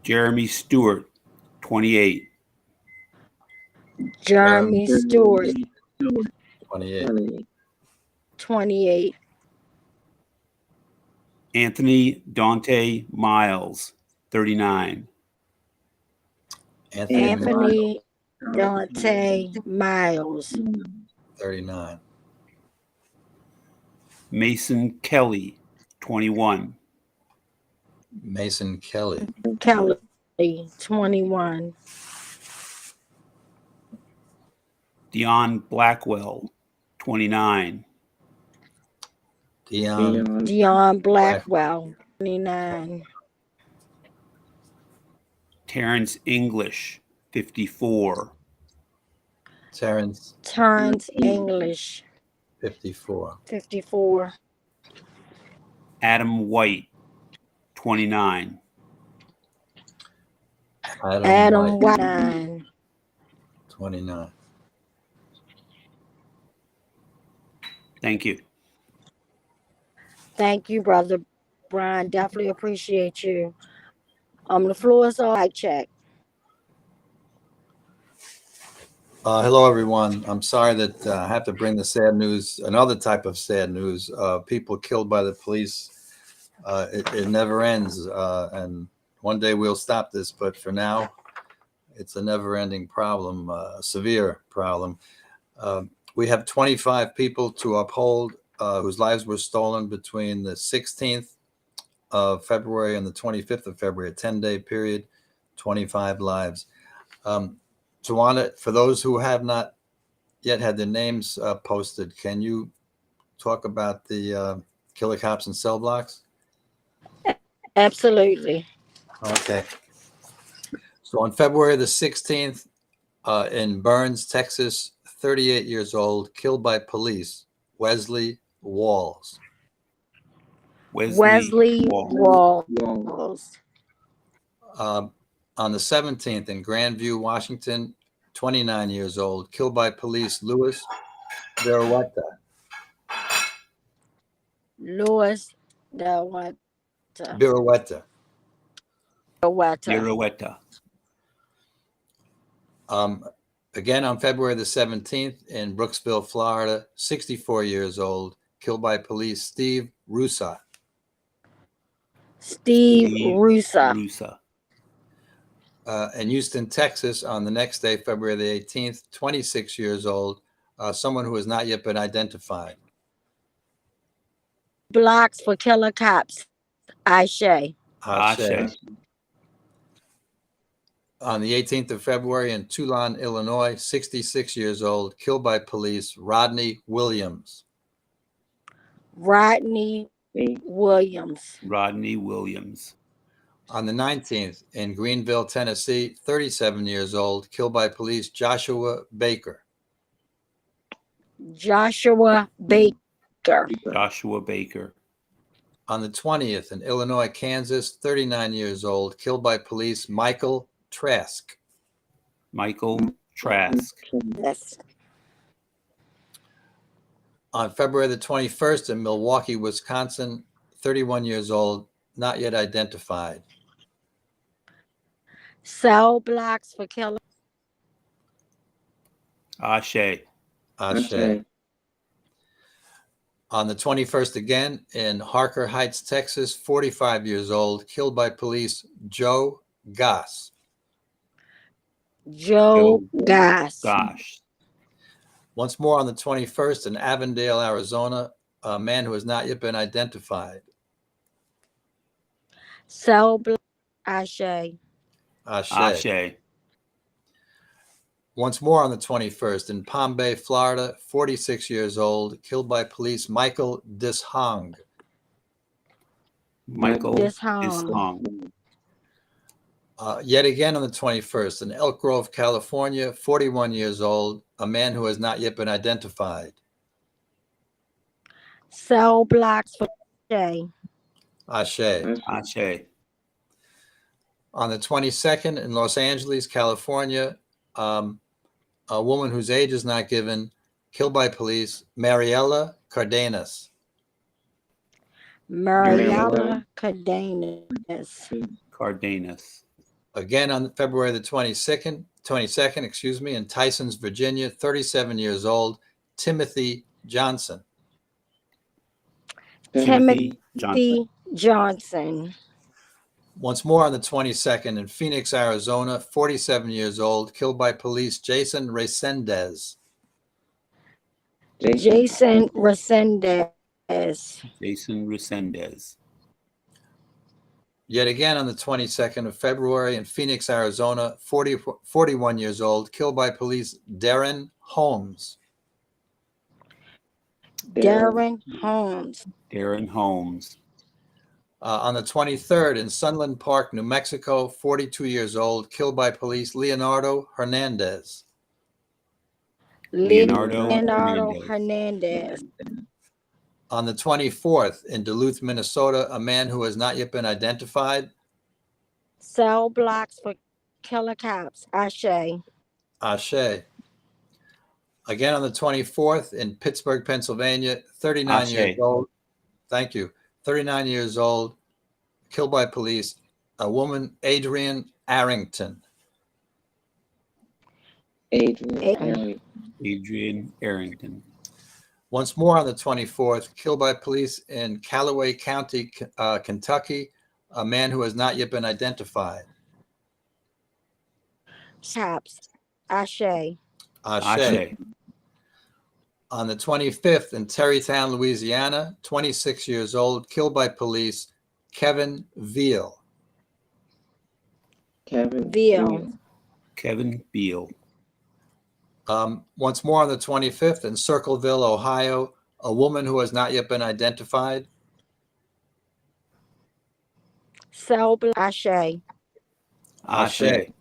Jeremy Stewart, 28. Jeremy Stewart, 28. 28. Anthony Dante Miles, 39. Anthony Dante Miles, 39. Mason Kelly, 21. Mason Kelly. 21. Dion Blackwell, 29. Dion Blackwell, 29. Terrence English, 54. Terrence English, 54. 54. Adam White, 29. Adam White, 29. Thank you. Thank you, Brother Brian. Definitely appreciate you. The floor is all. I check. Hello, everyone. I'm sorry that I have to bring the sad news, another type of sad news. People killed by the police. It never ends. And one day we'll stop this, but for now, it's a never-ending problem, a severe problem. We have 25 people to uphold whose lives were stolen between the 16th of February and the 25th of February, a 10-day period, 25 lives. Tawana, for those who have not yet had their names posted, can you talk about the killer cops and cell blocks? Absolutely. Okay. So on February the 16th in Burns, Texas, 38 years old, killed by police, Wesley Walls. Wesley Walls. On the 17th in Grandview, Washington, 29 years old, killed by police, Louis Verwetta. Louis Delwata. Birueta. Pirouetta. Again, on February the 17th in Brooksville, Florida, 64 years old, killed by police, Steve Rusa. Steve Rusa. Rusa. In Houston, Texas, on the next day, February the 18th, 26 years old, someone who has not yet been identified. Blocks for killer cops. Ashe. Ashe. On the 18th of February in Toulon, Illinois, 66 years old, killed by police, Rodney Williams. Rodney Williams. Rodney Williams. On the 19th in Greenville, Tennessee, 37 years old, killed by police, Joshua Baker. Joshua Baker. Joshua Baker. On the 20th in Illinois, Kansas, 39 years old, killed by police, Michael Trask. Michael Trask. Yes. On February the 21st in Milwaukee, Wisconsin, 31 years old, not yet identified. Cell blocks for killer. Ashe. Ashe. On the 21st again in Harker Heights, Texas, 45 years old, killed by police, Joe Goss. Joe Goss. Gosh. Once more on the 21st in Avondale, Arizona, a man who has not yet been identified. Cell block. Ashe. Ashe. Ashe. Once more on the 21st in Palm Bay, Florida, 46 years old, killed by police, Michael Dishong. Michael Dishong. Dishong. Yet again on the 21st in Elk Grove, California, 41 years old, a man who has not yet been identified. Cell blocks for Ashe. Ashe. Ashe. On the 22nd in Los Angeles, California, a woman whose age is not given, killed by police, Mariela Cardenas. Mariela Cardenas. Cardenas. Again on February the 22nd, in Tysons, Virginia, 37 years old, Timothy Johnson. Timothy Johnson. Once more on the 22nd in Phoenix, Arizona, 47 years old, killed by police, Jason Resendez. Jason Resendez. Jason Resendez. Yet again on the 22nd of February in Phoenix, Arizona, 41 years old, killed by police, Darren Holmes. Darren Holmes. Darren Holmes. On the 23rd in Sunland Park, New Mexico, 42 years old, killed by police, Leonardo Hernandez. Leonardo Hernandez. On the 24th in Duluth, Minnesota, a man who has not yet been identified. Cell blocks for killer cops. Ashe. Ashe. Again on the 24th in Pittsburgh, Pennsylvania, 39 Ashe. years old. Thank you. 39 years old, killed by police, a woman, Adrian Arrington. Adrian Arrington. Once more on the 24th, killed by police in Callaway County, Kentucky, a man who has not yet been identified. Chaps. Ashe. Ashe. On the 25th in Terrytown, Louisiana, 26 years old, killed by police, Kevin Veal. Veal. Kevin Beal. Once more on the 25th in Circleville, Ohio, a woman who has not yet been identified. Cell block. Ashe. Ashe.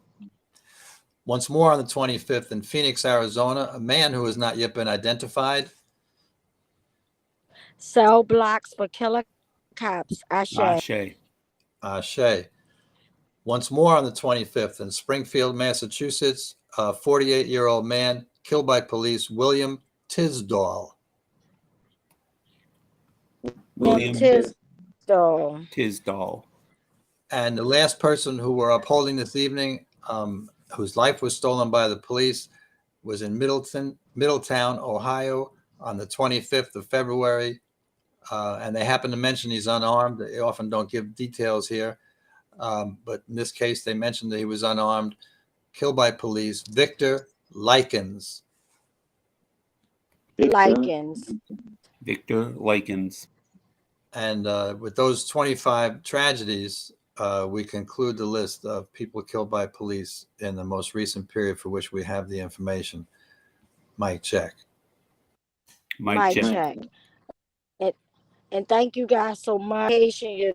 Once more on the 25th in Phoenix, Arizona, a man who has not yet been identified. Cell blocks for killer cops. Ashe. Ashe. Ashe. Once more on the 25th in Springfield, Massachusetts, a 48-year-old man killed by police, William Tisdall. William Tisdall. And the last person who we're upholding this evening, whose life was stolen by the police, was in Middletown, Ohio, on the 25th of February. And they happen to mention he's unarmed. They often don't give details here. But in this case, they mentioned that he was unarmed, killed by police. Victor Likens. Victor Likens. And with those 25 tragedies, we conclude the list of people killed by police in the most recent period for which we have the information. Mic check. Mic check. And thank you guys so much for your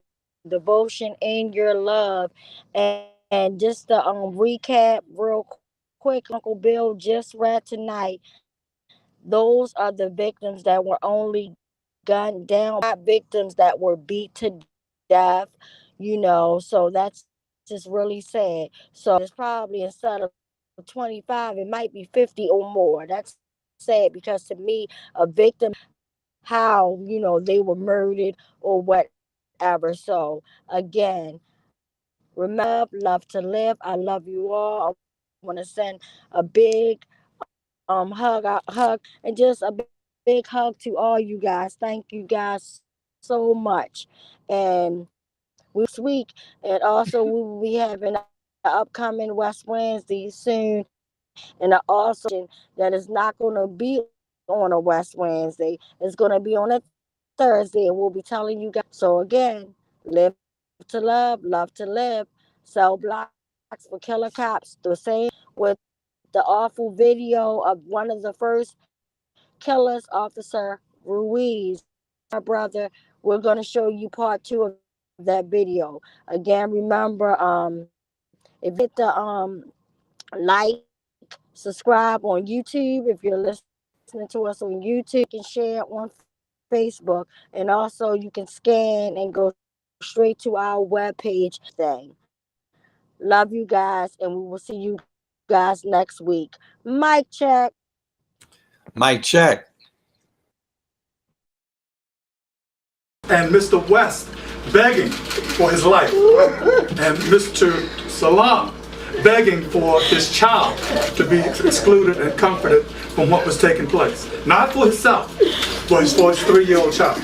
devotion and your love. And just to recap real quick, Uncle Bill just read tonight, those are the victims that were only gunned down, not victims that were beat to death, so that's just really sad. So it's probably, instead of 25, it might be 50 or more. That's sad, because to me, a victim, how, they were murdered or whatever. So again, remember, love to live. I love you all. I want to send a big hug, and just a big hug to all you guys. Thank you guys so much. And this week, and also we will be having an upcoming West Wednesday soon, and also that is not going to be on a West Wednesday. It's going to be on a Thursday, and we'll be telling you guys. So again, live to love to live. Sell blocks for killer cops. The same with the awful video of one of the first killers, Officer Ruiz, my brother. We're going to show you part 2 of that video. Again, remember, if you hit the like, subscribe on YouTube. If you're listening to us on YouTube, you can share on Facebook, and also you can scan and go straight to our webpage. Love you guys, and we will see you guys next week. Mic check. Mic check. And Mr. West begging for his life, and Mr. Salam begging for his child to be excluded and comforted from what was taking place. Not for himself, but for his 3-year-old child.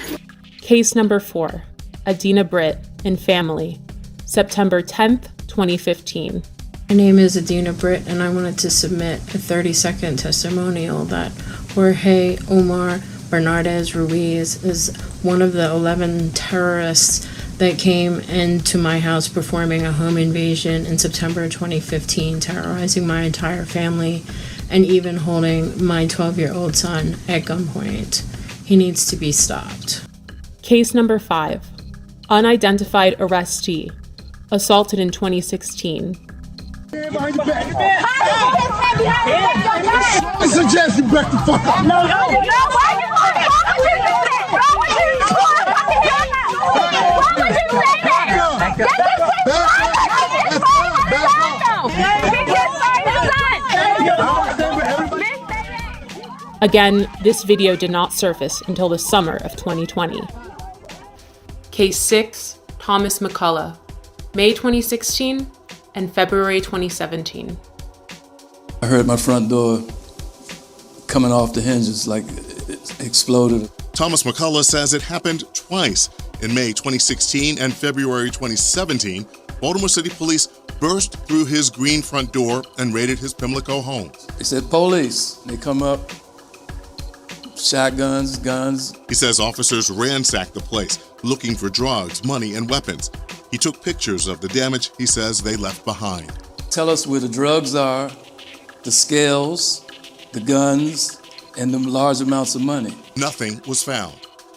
Case number 4, Adina Britt and family, September 10th, 2015. My name is Adina Britt, and I wanted to submit a 30-second testimonial that Jorge Omar Bernardez Ruiz is one of the 11 terrorists that came into my house performing a home invasion in September 2015, terrorizing my entire family and even holding my 12-year-old son at gunpoint. He needs to be stopped. Case number 5, unidentified arrestee, assaulted in 2016. I suggest you back the fuck up. No. Again, this video did not surface until the summer of 2020. Case 6, Thomas McCullough, May 2016 and February 2017. I heard my front door coming off the hinges, like it exploded. Thomas McCullough says it happened twice. In May 2016 and February 2017, Baltimore City Police burst through his green front door and raided his Pimlico home. They said, police. They come up, shotguns, guns. He says officers ransacked the place, looking for drugs, money, and weapons. He took pictures of the damage he says they left behind. Tell us where the drugs are, the scales, the guns, and the large amounts of money. Nothing was found.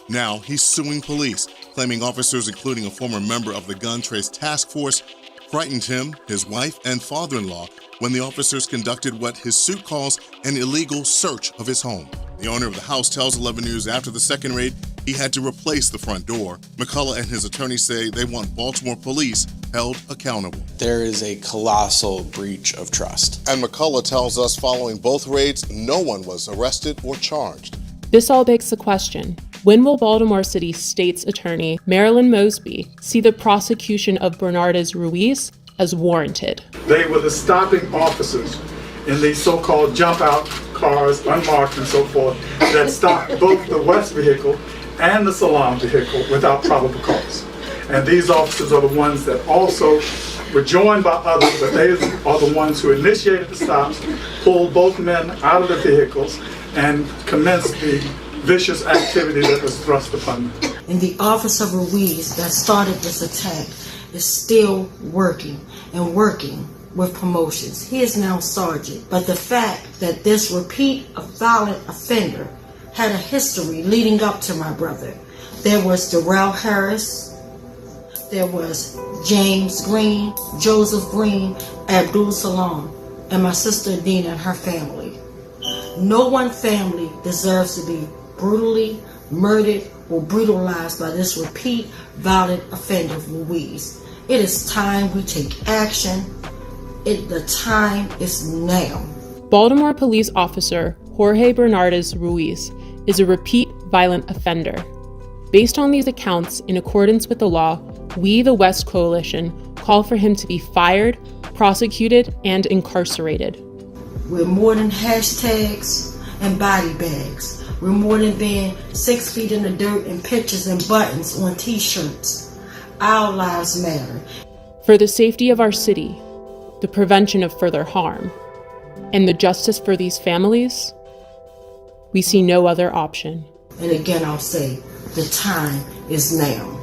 Now he's suing police, claiming officers, including a former member of the Gun Trace Task Force, frightened him, his wife, and father-in-law when the officers conducted what his suit calls an illegal search of his home. The owner of the house tells 11 News after the second raid, he had to replace the front door. McCullough and his attorney say they want Baltimore police held accountable. There is a colossal breach of trust. And McCullough tells us following both raids, no one was arrested or charged. This all begs the question, When will Baltimore City State's Attorney Marilyn Mosby see the prosecution of Bernardez Ruiz as warranted? They were the stopping officers in these so-called jump-out cars, unmarked and so forth, that stopped both the West vehicle and the Salam vehicle without probable cause. And these officers are the ones that also were joined by others, but they are the ones who initiated the stops, pulled both men out of the vehicles, and commenced the vicious activity that was thrust upon them. And the officer Ruiz that started this attack is still working and working with promotions. He is now sergeant. But the fact that this repeat violent offender had a history leading up to my brother. There was Darrell Harris, there was James Green, Joseph Green, Abdul Salam, and my sister Adina and her family. No one family deserves to be brutally murdered or brutalized by this repeat violent offender Ruiz. It is time we take action. The time is now. Baltimore police officer Jorge Bernardez Ruiz is a repeat violent offender. Based on these accounts, in accordance with the law, we, the West Coalition, call for him to be fired, prosecuted, and incarcerated. We're more than hashtags and body bags. We're more than being 6 feet in the dirt and pictures and buttons on t-shirts. Our lives matter. For the safety of our city, the prevention of further harm, and the justice for these families, we see no other option. And again, I'll say, the time is now.